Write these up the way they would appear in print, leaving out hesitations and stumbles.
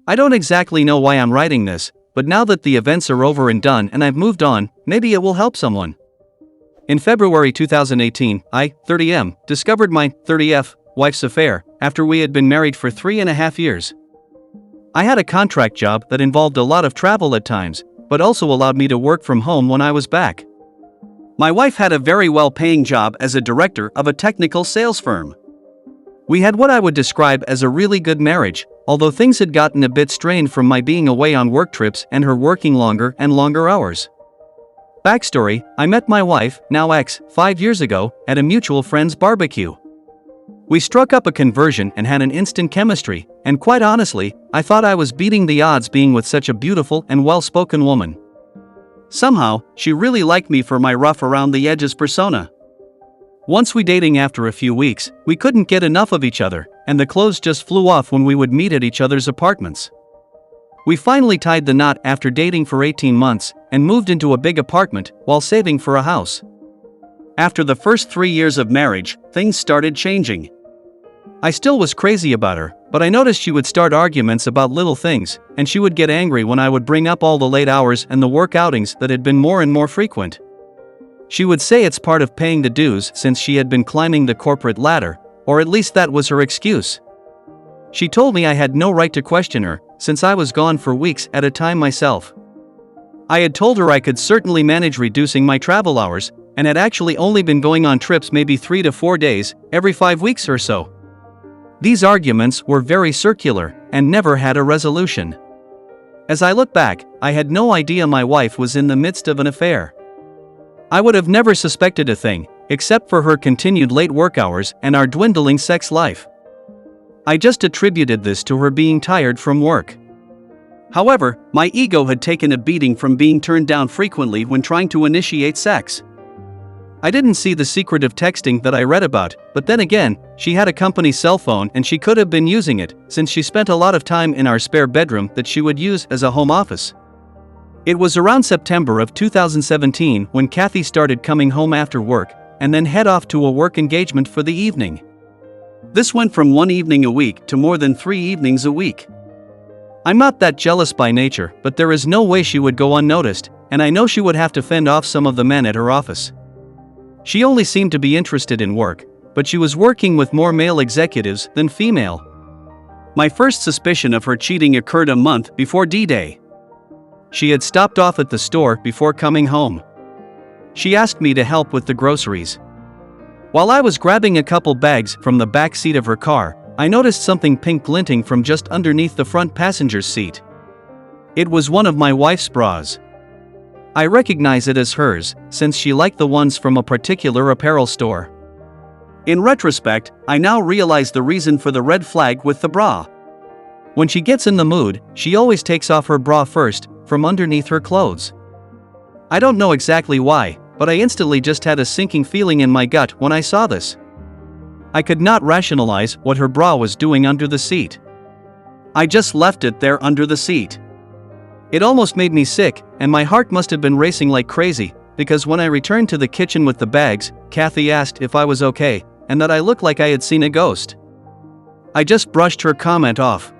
I don't exactly know why I'm writing this, but now that the events are over and done and I've moved on, maybe it will help someone. In February 2018, I, 30M, discovered my 30F wife's affair after we had been married for 3.5 years. I had a contract job that involved a lot of travel at times, but also allowed me to work from home when I was back. My wife had a very well-paying job as a director of a technical sales firm. We had what I would describe as a really good marriage, although things had gotten a bit strained from my being away on work trips and her working longer and longer hours. Backstory: I met my wife, now ex, 5 years ago, at a mutual friend's barbecue. We struck up a conversion and had an instant chemistry, and quite honestly, I thought I was beating the odds being with such a beautiful and well-spoken woman. Somehow, she really liked me for my rough around the edges persona. Once we dating after a few weeks, we couldn't get enough of each other, and the clothes just flew off when we would meet at each other's apartments. We finally tied the knot after dating for 18 months, and moved into a big apartment while saving for a house. After the first 3 years of marriage, things started changing. I still was crazy about her, but I noticed she would start arguments about little things, and she would get angry when I would bring up all the late hours and the work outings that had been more and more frequent. She would say it's part of paying the dues since she had been climbing the corporate ladder, or at least that was her excuse. She told me I had no right to question her, since I was gone for weeks at a time myself. I had told her I could certainly manage reducing my travel hours, and had actually only been going on trips maybe 3 to 4 days, every 5 weeks or so. These arguments were very circular, and never had a resolution. As I look back, I had no idea my wife was in the midst of an affair. I would have never suspected a thing, except for her continued late work hours and our dwindling sex life. I just attributed this to her being tired from work. However, my ego had taken a beating from being turned down frequently when trying to initiate sex. I didn't see the secretive texting that I read about, but then again, she had a company cell phone and she could have been using it, since she spent a lot of time in our spare bedroom that she would use as a home office. It was around September of 2017 when Kathy started coming home after work, and then head off to a work engagement for the evening. This went from 1 evening a week to more than 3 evenings a week. I'm not that jealous by nature, but there is no way she would go unnoticed, and I know she would have to fend off some of the men at her office. She only seemed to be interested in work, but she was working with more male executives than female. My first suspicion of her cheating occurred a month before D-Day. She had stopped off at the store before coming home. She asked me to help with the groceries. While I was grabbing a couple bags from the back seat of her car, I noticed something pink glinting from just underneath the front passenger's seat. It was one of my wife's bras. I recognize it as hers, since she liked the ones from a particular apparel store. In retrospect, I now realize the reason for the red flag with the bra. When she gets in the mood, she always takes off her bra first, from underneath her clothes. I don't know exactly why, but I instantly just had a sinking feeling in my gut when I saw this. I could not rationalize what her bra was doing under the seat. I just left it there under the seat. It almost made me sick, and my heart must have been racing like crazy, because when I returned to the kitchen with the bags, Kathy asked if I was okay, and that I looked like I had seen a ghost. I just brushed her comment off.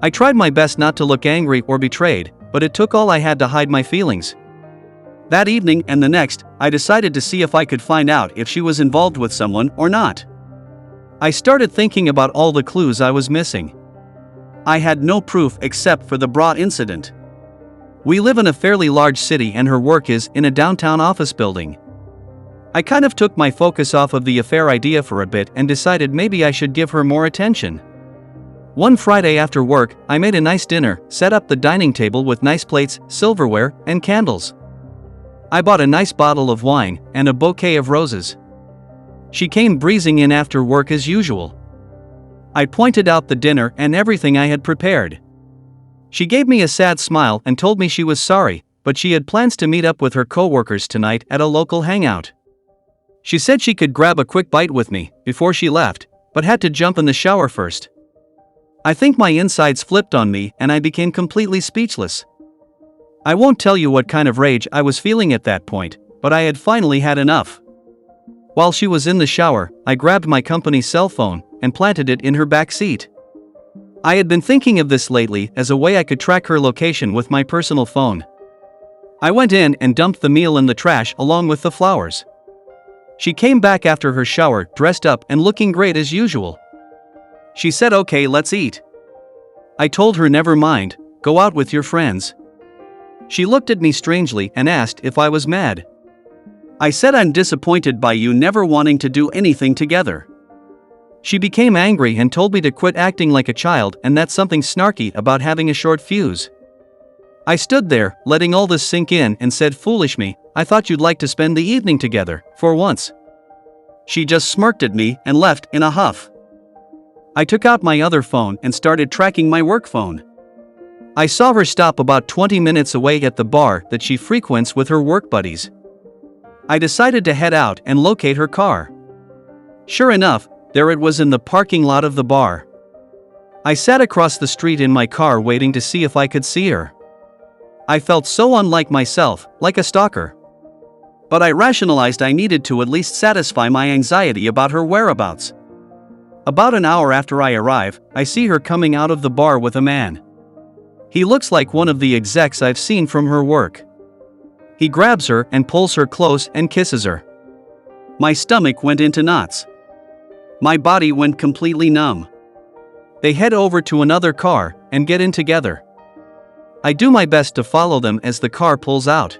I tried my best not to look angry or betrayed, but it took all I had to hide my feelings. That evening and the next, I decided to see if I could find out if she was involved with someone or not. I started thinking about all the clues I was missing. I had no proof except for the bra incident. We live in a fairly large city and her work is in a downtown office building. I kind of took my focus off of the affair idea for a bit and decided maybe I should give her more attention. One Friday after work, I made a nice dinner, set up the dining table with nice plates, silverware, and candles. I bought a nice bottle of wine and a bouquet of roses. She came breezing in after work as usual. I pointed out the dinner and everything I had prepared. She gave me a sad smile and told me she was sorry, but she had plans to meet up with her coworkers tonight at a local hangout. She said she could grab a quick bite with me before she left, but had to jump in the shower first. I think my insides flipped on me and I became completely speechless. I won't tell you what kind of rage I was feeling at that point, but I had finally had enough. While she was in the shower, I grabbed my company cell phone and planted it in her back seat. I had been thinking of this lately as a way I could track her location with my personal phone. I went in and dumped the meal in the trash along with the flowers. She came back after her shower, dressed up and looking great as usual. She said, "Okay, let's eat." I told her never mind, go out with your friends. She looked at me strangely and asked if I was mad. I said I'm disappointed by you never wanting to do anything together. She became angry and told me to quit acting like a child and that's something snarky about having a short fuse. I stood there, letting all this sink in and said, "Foolish me, I thought you'd like to spend the evening together, for once." She just smirked at me and left in a huff. I took out my other phone and started tracking my work phone. I saw her stop about 20 minutes away at the bar that she frequents with her work buddies. I decided to head out and locate her car. Sure enough, there it was in the parking lot of the bar. I sat across the street in my car waiting to see if I could see her. I felt so unlike myself, like a stalker. But I rationalized I needed to at least satisfy my anxiety about her whereabouts. About an hour after I arrive, I see her coming out of the bar with a man. He looks like one of the execs I've seen from her work. He grabs her and pulls her close and kisses her. My stomach went into knots. My body went completely numb. They head over to another car and get in together. I do my best to follow them as the car pulls out.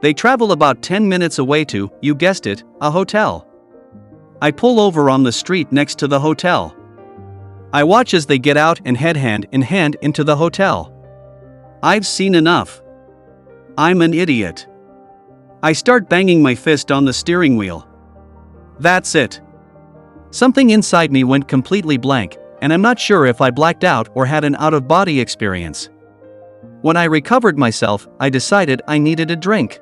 They travel about 10 minutes away to, you guessed it, a hotel. I pull over on the street next to the hotel. I watch as they get out and head hand in hand into the hotel. I've seen enough. I'm an idiot. I start banging my fist on the steering wheel. That's it. Something inside me went completely blank, and I'm not sure if I blacked out or had an out-of-body experience. When I recovered myself, I decided I needed a drink.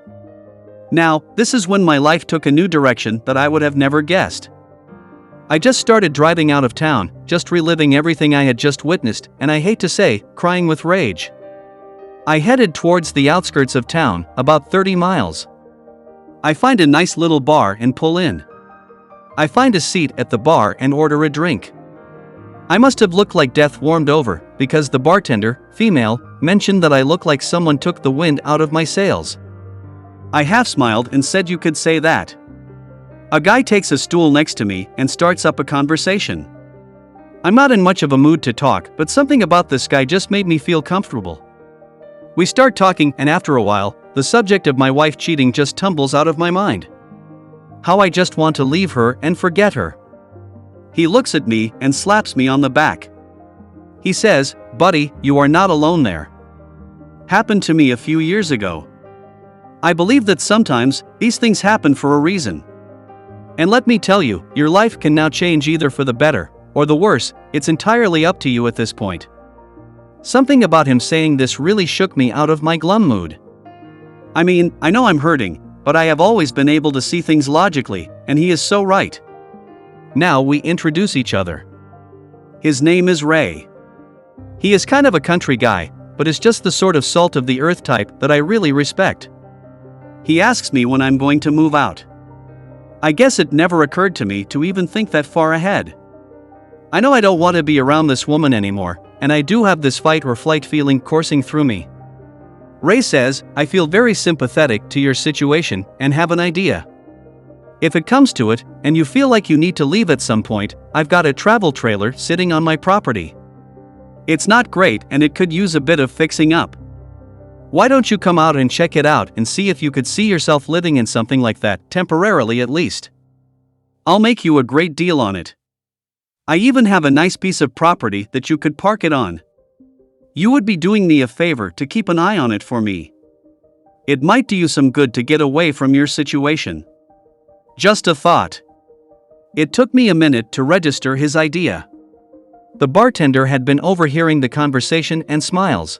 Now, this is when my life took a new direction that I would have never guessed. I just started driving out of town, just reliving everything I had just witnessed, and I hate to say, crying with rage. I headed towards the outskirts of town, about 30 miles. I find a nice little bar and pull in. I find a seat at the bar and order a drink. I must have looked like death warmed over, because the bartender, female, mentioned that I look like someone took the wind out of my sails. I half smiled and said you could say that. A guy takes a stool next to me and starts up a conversation. I'm not in much of a mood to talk, but something about this guy just made me feel comfortable. We start talking, and after a while, the subject of my wife cheating just tumbles out of my mind. How I just want to leave her and forget her. He looks at me and slaps me on the back. He says, "Buddy, you are not alone there. Happened to me a few years ago." I believe that sometimes, these things happen for a reason. And let me tell you, your life can now change either for the better, or the worse, it's entirely up to you at this point. Something about him saying this really shook me out of my glum mood. I mean, I know I'm hurting, but I have always been able to see things logically, and he is so right. Now we introduce each other. His name is Ray. He is kind of a country guy, but is just the sort of salt of the earth type that I really respect. He asks me when I'm going to move out. I guess it never occurred to me to even think that far ahead. I know I don't want to be around this woman anymore, and I do have this fight or flight feeling coursing through me. Ray says, "I feel very sympathetic to your situation and have an idea. If it comes to it, and you feel like you need to leave at some point, I've got a travel trailer sitting on my property. It's not great and it could use a bit of fixing up. Why don't you come out and check it out and see if you could see yourself living in something like that, temporarily at least? I'll make you a great deal on it. I even have a nice piece of property that you could park it on. You would be doing me a favor to keep an eye on it for me. It might do you some good to get away from your situation. Just a thought." It took me a minute to register his idea. The bartender had been overhearing the conversation and smiles.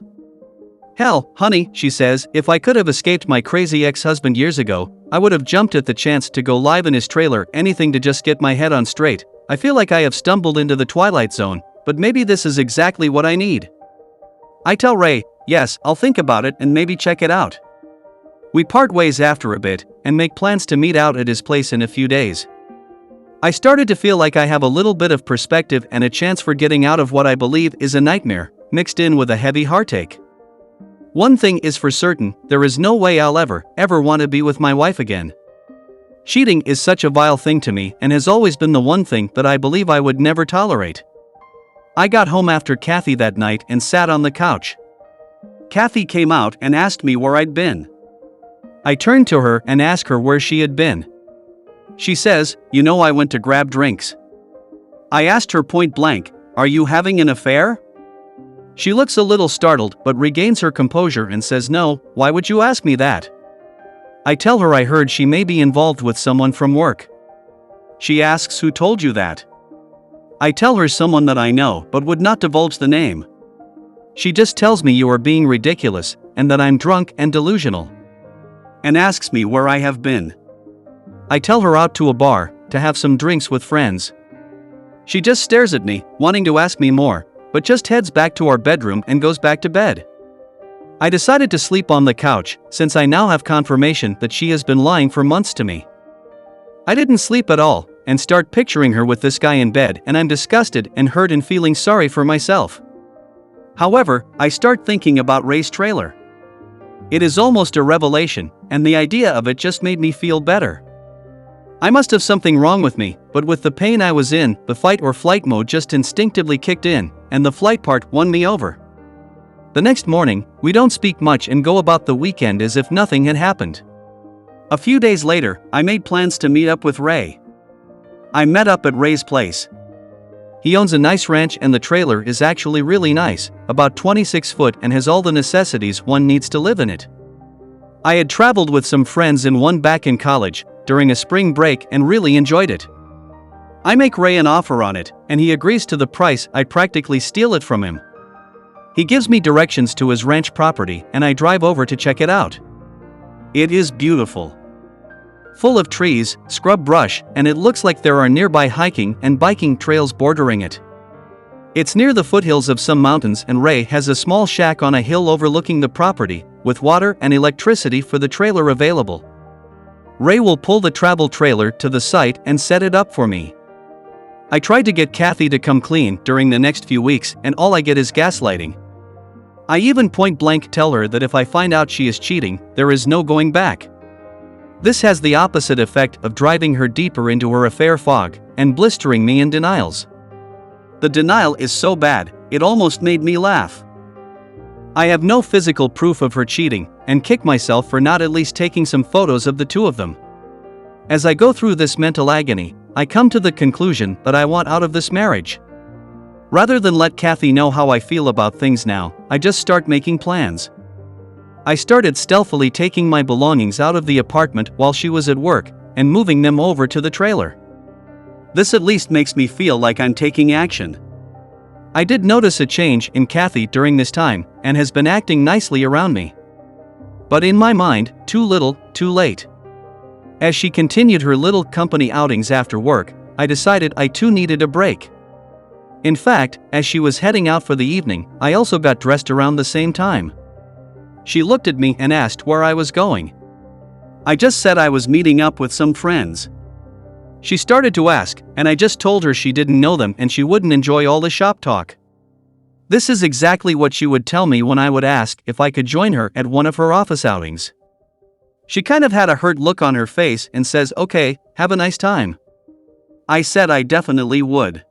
"Hell, honey," she says, "if I could have escaped my crazy ex-husband years ago, I would have jumped at the chance to go live in his trailer, anything to just get my head on straight. I feel like I have stumbled into the twilight zone, but maybe this is exactly what I need." I tell Ray, "Yes, I'll think about it and maybe check it out." We part ways after a bit, and make plans to meet out at his place in a few days. I started to feel like I have a little bit of perspective and a chance for getting out of what I believe is a nightmare, mixed in with a heavy heartache. One thing is for certain, there is no way I'll ever want to be with my wife again. Cheating is such a vile thing to me and has always been the one thing that I believe I would never tolerate. I got home after Kathy that night and sat on the couch. Kathy came out and asked me where I'd been. I turned to her and asked her where she had been. She says, I went to grab drinks. I asked her point blank, "Are you having an affair?" She looks a little startled but regains her composure and says, "No, why would you ask me that?" I tell her I heard she may be involved with someone from work. She asks, "Who told you that?" I tell her someone that I know but would not divulge the name. She just tells me you are being ridiculous and that I'm drunk and delusional. And asks me where I have been. I tell her out to a bar to have some drinks with friends. She just stares at me, wanting to ask me more, but just heads back to our bedroom and goes back to bed. I decided to sleep on the couch since I now have confirmation that she has been lying for months to me. I didn't sleep at all and start picturing her with this guy in bed, and I'm disgusted and hurt and feeling sorry for myself. However, I start thinking about Ray's trailer. It is almost a revelation, and the idea of it just made me feel better. I must have something wrong with me, but with the pain I was in, the fight or flight mode just instinctively kicked in, and the flight part won me over. The next morning, we don't speak much and go about the weekend as if nothing had happened. A few days later, I made plans to meet up with Ray. I met up at Ray's place. He owns a nice ranch and the trailer is actually really nice, about 26 foot and has all the necessities one needs to live in it. I had traveled with some friends and one back in college during a spring break and really enjoyed it. I make Ray an offer on it, and he agrees to the price. I practically steal it from him. He gives me directions to his ranch property and I drive over to check it out. It is beautiful. Full of trees, scrub brush, and it looks like there are nearby hiking and biking trails bordering it. It's near the foothills of some mountains, and Ray has a small shack on a hill overlooking the property, with water and electricity for the trailer available. Ray will pull the travel trailer to the site and set it up for me. I tried to get Kathy to come clean during the next few weeks, and all I get is gaslighting. I even point blank tell her that if I find out she is cheating, there is no going back. This has the opposite effect of driving her deeper into her affair fog and blistering me in denials. The denial is so bad, it almost made me laugh. I have no physical proof of her cheating and kick myself for not at least taking some photos of the two of them. As I go through this mental agony, I come to the conclusion that I want out of this marriage. Rather than let Kathy know how I feel about things now, I just start making plans. I started stealthily taking my belongings out of the apartment while she was at work and moving them over to the trailer. This at least makes me feel like I'm taking action. I did notice a change in Kathy during this time and has been acting nicely around me. But in my mind, too little, too late. As she continued her little company outings after work, I decided I too needed a break. In fact, as she was heading out for the evening, I also got dressed around the same time. She looked at me and asked where I was going. I just said I was meeting up with some friends. She started to ask, and I just told her she didn't know them and she wouldn't enjoy all the shop talk. This is exactly what she would tell me when I would ask if I could join her at one of her office outings. She kind of had a hurt look on her face and says, "Okay, have a nice time." I said I definitely would.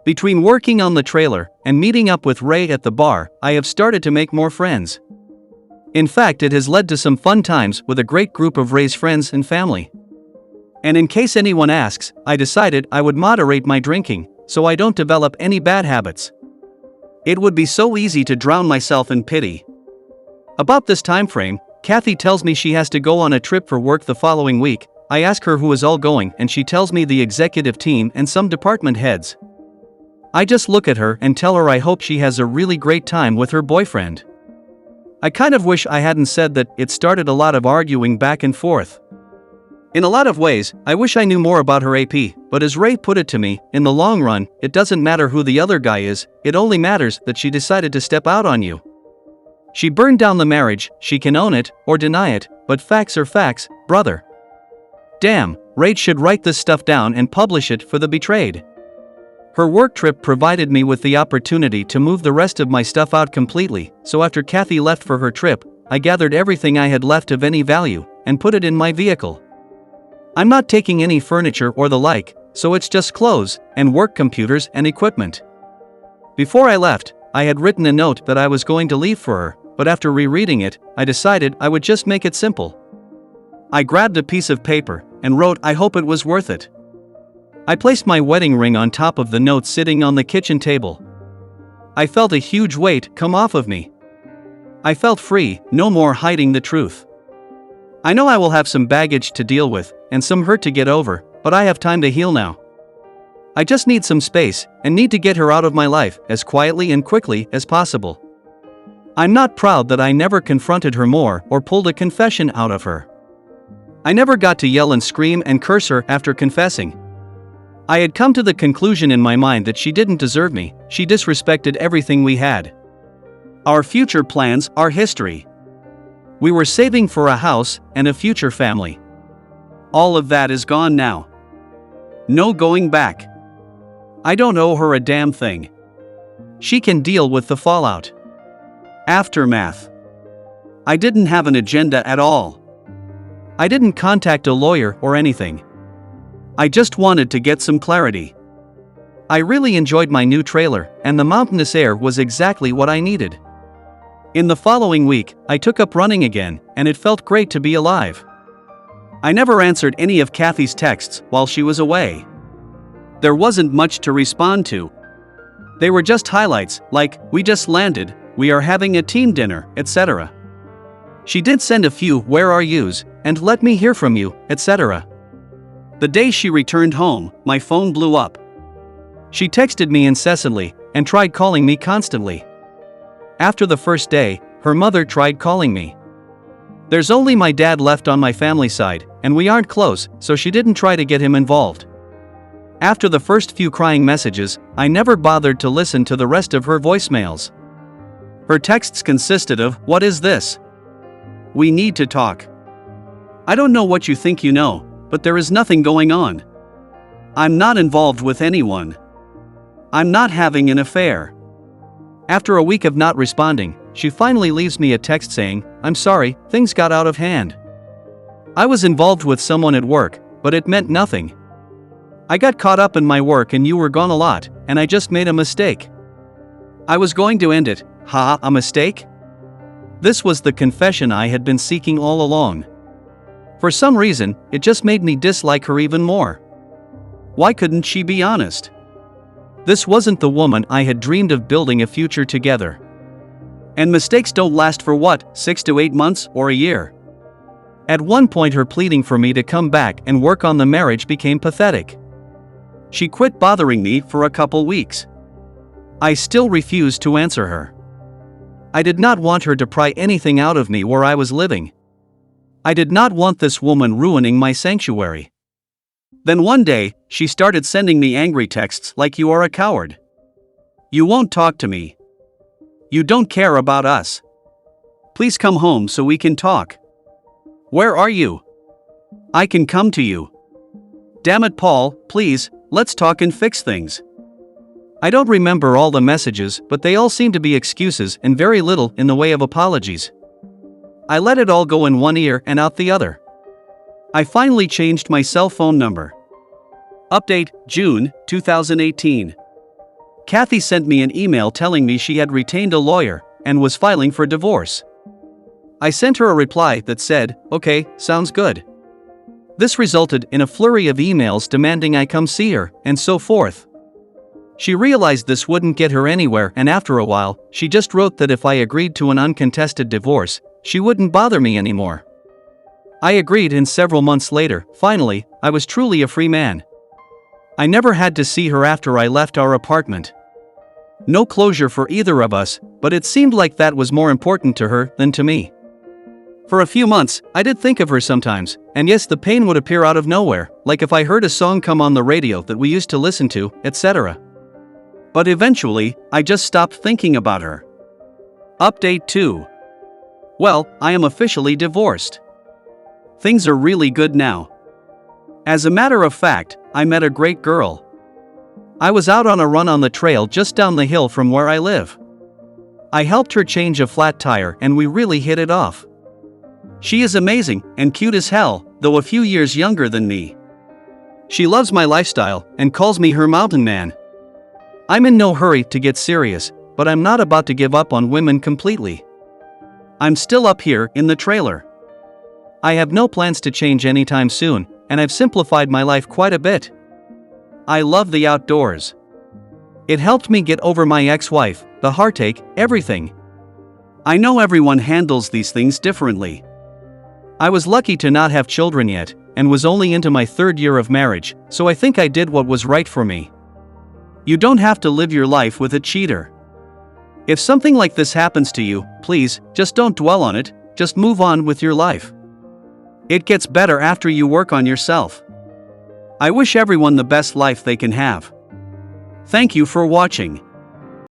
Between working on the trailer and meeting up with Ray at the bar, I have started to make more friends. In fact, it has led to some fun times with a great group of Ray's friends and family. And in case anyone asks, I decided I would moderate my drinking, so I don't develop any bad habits. It would be so easy to drown myself in pity. About this time frame, Kathy tells me she has to go on a trip for work the following week. I ask her who is all going and she tells me the executive team and some department heads. I just look at her and tell her I hope she has a really great time with her boyfriend. I kind of wish I hadn't said that. It started a lot of arguing back and forth. In a lot of ways, I wish I knew more about her AP, but as Ray put it to me, in the long run, it doesn't matter who the other guy is, it only matters that she decided to step out on you. She burned down the marriage, she can own it, or deny it, but facts are facts, brother. Damn, Raid should write this stuff down and publish it for the betrayed. Her work trip provided me with the opportunity to move the rest of my stuff out completely, so after Kathy left for her trip, I gathered everything I had left of any value and put it in my vehicle. I'm not taking any furniture or the like, so it's just clothes and work computers and equipment. Before I left, I had written a note that I was going to leave for her, but after rereading it, I decided I would just make it simple. I grabbed a piece of paper and wrote, "I hope it was worth it." I placed my wedding ring on top of the note sitting on the kitchen table. I felt a huge weight come off of me. I felt free, no more hiding the truth. I know I will have some baggage to deal with and some hurt to get over, but I have time to heal now. I just need some space and need to get her out of my life as quietly and quickly as possible. I'm not proud that I never confronted her more or pulled a confession out of her. I never got to yell and scream and curse her after confessing. I had come to the conclusion in my mind that she didn't deserve me, she disrespected everything we had. Our future plans are history. We were saving for a house and a future family. All of that is gone now. No going back. I don't owe her a damn thing. She can deal with the fallout. Aftermath. I didn't have an agenda at all. I didn't contact a lawyer or anything. I just wanted to get some clarity. I really enjoyed my new trailer, and the mountainous air was exactly what I needed. In the following week, I took up running again, and it felt great to be alive. I never answered any of Kathy's texts while she was away. There wasn't much to respond to. They were just highlights, like, "We just landed, we are having a team dinner," etc. She did send a few "where are yous" and "let me hear from you," etc. The day she returned home, my phone blew up. She texted me incessantly and tried calling me constantly. After the first day, her mother tried calling me. There's only my dad left on my family side, and we aren't close, so she didn't try to get him involved. After the first few crying messages, I never bothered to listen to the rest of her voicemails. Her texts consisted of, "What is this? We need to talk. I don't know what you think you know, but there is nothing going on. I'm not involved with anyone. I'm not having an affair." After a week of not responding, she finally leaves me a text saying, "I'm sorry, things got out of hand. I was involved with someone at work, but it meant nothing. I got caught up in my work and you were gone a lot, and I just made a mistake. I was going to end it, a mistake?" This was the confession I had been seeking all along. For some reason, it just made me dislike her even more. Why couldn't she be honest? This wasn't the woman I had dreamed of building a future together. And mistakes don't last for what, 6 to 8 months or a year? At one point her pleading for me to come back and work on the marriage became pathetic. She quit bothering me for a couple weeks. I still refused to answer her. I did not want her to pry anything out of me where I was living. I did not want this woman ruining my sanctuary. Then one day, she started sending me angry texts like, "You are a coward. You won't talk to me. You don't care about us. Please come home so we can talk. Where are you? I can come to you. Damn it, Paul, please, let's talk and fix things." I don't remember all the messages, but they all seem to be excuses and very little in the way of apologies. I let it all go in one ear and out the other. I finally changed my cell phone number. Update, June 2018. Kathy sent me an email telling me she had retained a lawyer and was filing for divorce. I sent her a reply that said, "Okay, sounds good." This resulted in a flurry of emails demanding I come see her, and so forth. She realized this wouldn't get her anywhere, and after a while, she just wrote that if I agreed to an uncontested divorce, she wouldn't bother me anymore. I agreed, and several months later, finally, I was truly a free man. I never had to see her after I left our apartment. No closure for either of us, but it seemed like that was more important to her than to me. For a few months, I did think of her sometimes, and yes, the pain would appear out of nowhere, like if I heard a song come on the radio that we used to listen to, etc. But eventually, I just stopped thinking about her. Update 2. Well, I am officially divorced. Things are really good now. As a matter of fact, I met a great girl. I was out on a run on the trail just down the hill from where I live. I helped her change a flat tire and we really hit it off. She is amazing and cute as hell, though a few years younger than me. She loves my lifestyle and calls me her mountain man. I'm in no hurry to get serious, but I'm not about to give up on women completely. I'm still up here in the trailer. I have no plans to change anytime soon, and I've simplified my life quite a bit. I love the outdoors. It helped me get over my ex-wife, the heartache, everything. I know everyone handles these things differently. I was lucky to not have children yet, and was only into my 3rd year of marriage, so I think I did what was right for me. You don't have to live your life with a cheater. If something like this happens to you, please, just don't dwell on it, just move on with your life. It gets better after you work on yourself. I wish everyone the best life they can have. Thank you for watching.